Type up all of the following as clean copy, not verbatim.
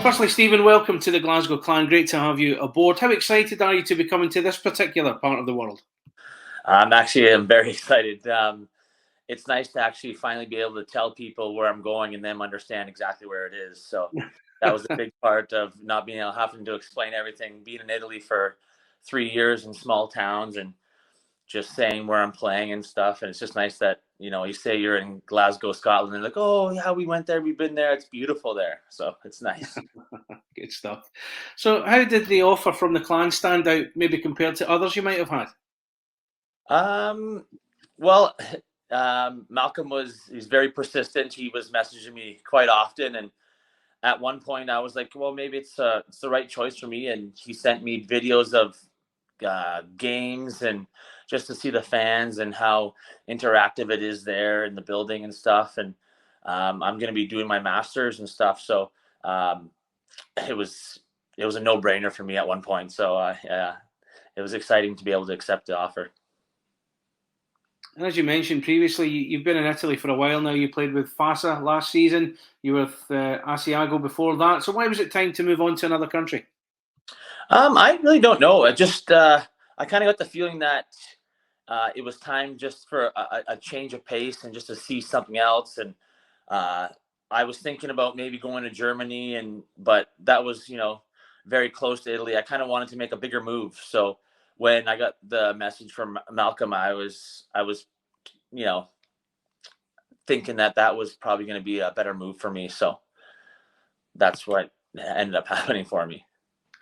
Firstly, Stephen, welcome to the Glasgow Clan. Great to have you aboard. How excited are you to be coming to this particular part of the world? I'm very excited. It's nice to actually finally be able to tell people where I'm going and them understand exactly where it is. So that was a big part of not being able having to explain everything. Being in Italy for 3 years in small towns and just saying where I'm playing and stuff. And it's just nice that, you say you're in Glasgow, Scotland, and they're like, oh yeah, we went there, we've been there, it's beautiful there. So it's nice. Good stuff. So how did the offer from the Clan stand out, maybe compared to others you might have had? Well, Malcolm he's very persistent. He was messaging me quite often. And at one point I was like, well, maybe it's the right choice for me. And he sent me videos of games and just to see the fans and how interactive it is there in the building and stuff. And I'm going to be doing my master's and stuff. So it was a no-brainer for me at one point. So it was exciting to be able to accept the offer. And as you mentioned previously, you've been in Italy for a while now. You played with Fassa last season. You were with Asiago before that. So why was it time to move on to another country? I really don't know. I just I kind of got the feeling that it was time just for a change of pace and just to see something else. And I was thinking about maybe going to Germany, but that was very close to Italy. I kind of wanted to make a bigger move. So when I got the message from Malcolm, I was thinking that was probably going to be a better move for me. So that's what ended up happening for me.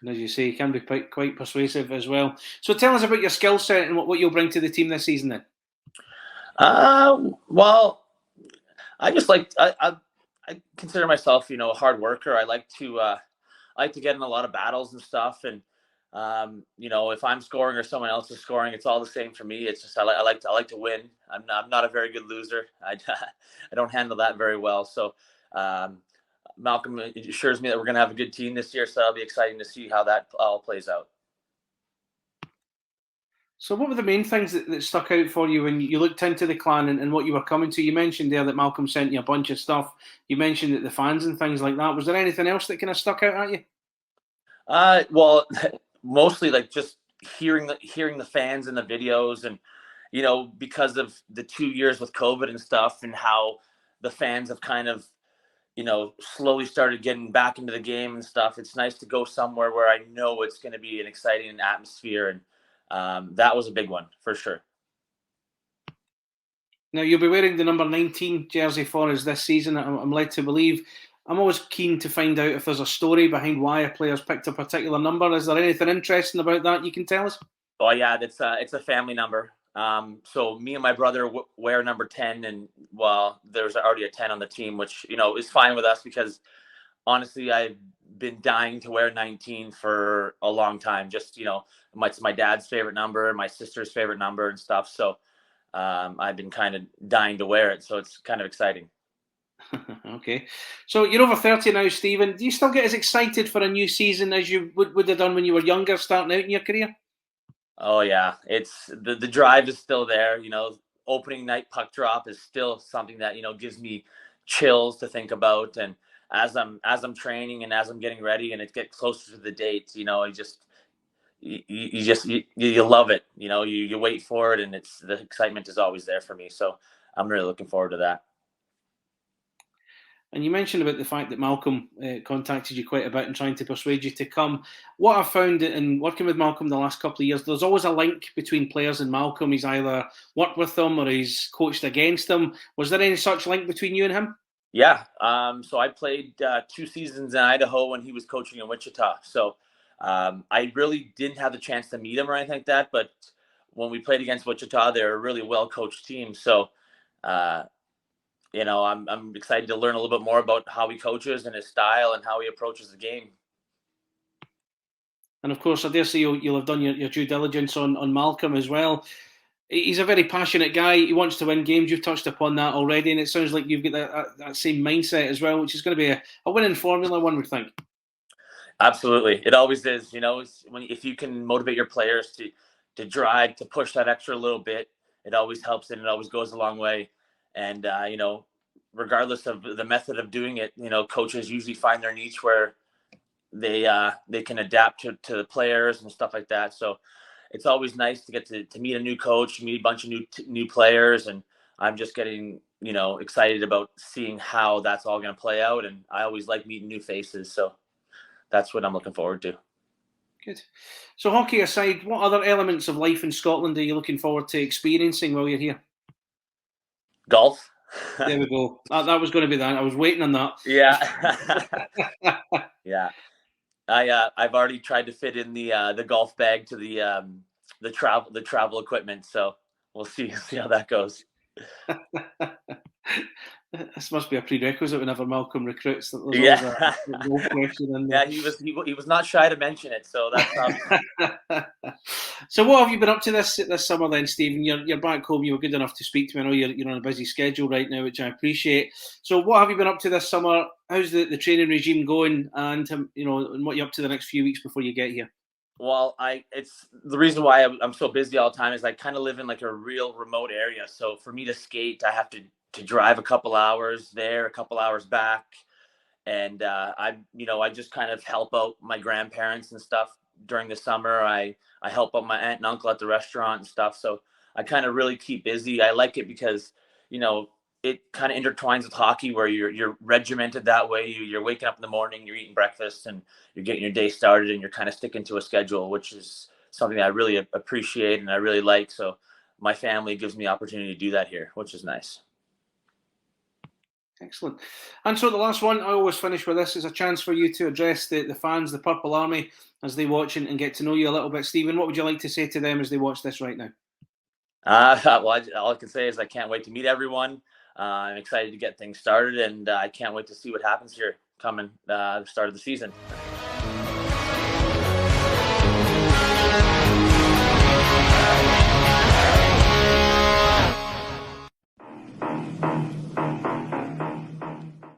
And as you say, you can be quite persuasive as well. So tell us about your skill set and what you'll bring to the team this season then. Well, I just I consider myself, a hard worker. I like to get in a lot of battles and stuff. And, if I'm scoring or someone else is scoring, it's all the same for me. It's just, I like to win. I'm not a very good loser. I don't handle that very well. So, Malcolm assures me that we're going to have a good team this year. So it'll be exciting to see how that all plays out. So what were the main things that stuck out for you when you looked into the Clan and what you were coming to? You mentioned there that Malcolm sent you a bunch of stuff. You mentioned that the fans and things like that. Was there anything else that kind of stuck out at you? Well, mostly like just hearing the fans in the videos and, because of the 2 years with COVID and stuff and how the fans have kind of, slowly started getting back into the game and stuff. It's nice to go somewhere where I know it's going to be an exciting atmosphere. And that was a big one for sure. Now, you'll be wearing the number 19 jersey for us this season, I'm led to believe. I'm always keen to find out if there's a story behind why a player's picked a particular number. Is there anything interesting about that you can tell us? Oh, yeah, it's a family number. So me and my brother wear number 10, and there's already a 10 on the team, which, is fine with us because honestly, I've been dying to wear 19 for a long time. Just, it's my dad's favorite number, my sister's favorite number and stuff. So I've been kind of dying to wear it. So it's kind of exciting. Okay. So you're over 30 now, Stephen. Do you still get as excited for a new season as you would have done when you were younger, starting out in your career? Oh, yeah. It's the drive is still there. Opening night puck drop is still something that, gives me chills to think about. And as I'm training and as I'm getting ready and it gets closer to the dates, you love it. You wait for it, and the excitement is always there for me. So I'm really looking forward to that. And you mentioned about the fact that Malcolm contacted you quite a bit and trying to persuade you to come. What I've found in working with Malcolm the last couple of years, there's always a link between players and Malcolm. He's either worked with them or he's coached against them. Was there any such link between you and him? Yeah. So I played 2 seasons in Idaho when he was coaching in Wichita. So I really didn't have the chance to meet him or anything like that. But when we played against Wichita, they're a really well-coached team. So, I'm excited to learn a little bit more about how he coaches and his style and how he approaches the game. And of course, I dare say you'll have done your due diligence on Malcolm as well. He's a very passionate guy. He wants to win games. You've touched upon that already, and it sounds like you've got that same mindset as well, which is going to be a winning formula, one would think. Absolutely, it always is. If you can motivate your players to drive, to push that extra little bit, it always helps and it always goes a long way. And regardless of the method of doing it, coaches usually find their niche where they can adapt to the players and stuff like that. So it's always nice to get to meet a new coach, meet a bunch of new players, and I'm just getting excited about seeing how that's all going to play out. And I always like meeting new faces, so that's what I'm looking forward to. Good. So hockey aside, what other elements of life in Scotland are you looking forward to experiencing while you're here? Golf. There we go. That was going to be that. I was waiting on that. Yeah. Yeah. I've already tried to fit in the golf bag to the travel equipment, so we'll see how that goes. This must be a prerequisite whenever Malcolm recruits. That there's Yeah. always a golf question in there. Yeah, he was not shy to mention it, so that's So what have you been up to this summer then, Stephen? You're back home. You were good enough to speak to me. I know you're on a busy schedule right now, which I appreciate. So what have you been up to this summer? How's the training regime going? And and what you're up to the next few weeks before you get here? Well, it's the reason why I'm so busy all the time is I kind of live in like a real remote area. So for me to skate, I have to drive a couple hours there, a couple hours back. And I just kind of help out my grandparents and stuff during the summer. I help out my aunt and uncle at the restaurant and stuff. So I kind of really keep busy. I like it because, it kind of intertwines with hockey where you're regimented that way. You're waking up in the morning, you're eating breakfast, and you're getting your day started, and you're kind of sticking to a schedule, which is something I really appreciate and I really like. So my family gives me the opportunity to do that here, which is nice. Excellent. And so the last one, I always finish with this, is a chance for you to address the fans, the Purple Army, as they watch and get to know you a little bit. Stephen, what would you like to say to them as they watch this right now? Well, all I can say is I can't wait to meet everyone. I'm excited to get things started, and I can't wait to see what happens here coming the start of the season.